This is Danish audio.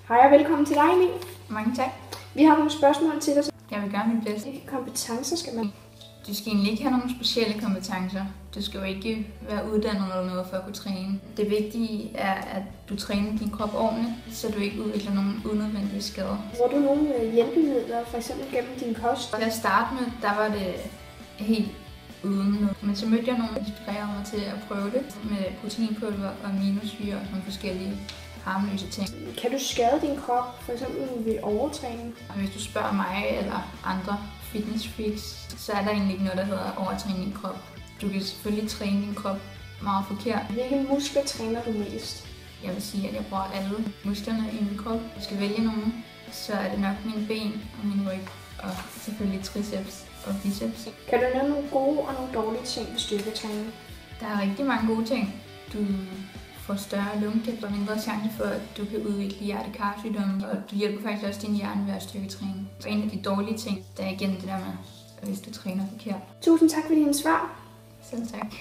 Hej og velkommen til dig, Emil. Mange tak. Vi har nogle spørgsmål til dig. Jeg vil gøre mit bedste. Hvilke kompetencer skal man? Du skal egentlig ikke have nogle specielle kompetencer. Du skal jo ikke være uddannet eller noget for at kunne træne. Det vigtige er, at du træner din krop ordentligt, så du ikke udvikler nogle unødvendige skader. Bruger du nogle hjælpemidler, f.eks. gennem din kost? Til at starte med, der var det helt uden noget. Men så mødte jeg nogen, der inspirerede mig til at prøve det med proteinpulver og aminosyre og nogle forskellige harmløse ting. Kan du skade din krop, f.eks. ved overtræning? Hvis du spørger mig eller andre fitnessfreaks, så er der egentlig ikke noget, der hedder overtræning i krop. Du kan selvfølgelig træne din krop meget forkert. Hvilke muskler træner du mest? Jeg vil sige, at jeg bruger alle musklerne i min krop. Jeg skal vælge nogen, så er det nok mine ben og min ryg, og selvfølgelig triceps og biceps. Kan du nævne nogle gode og nogle dårlige ting ved styrketræning? Der er rigtig mange gode ting. Du får større lungedæbt og mindre chance for, at du kan udvikle hjerte-karsygdomme, og du hjælper faktisk også din hjerne ved at styrketræne. Og en af de dårlige ting, der er igen det der med, hvis du træner forkert. Tusind tak for dine svar. Selv tak.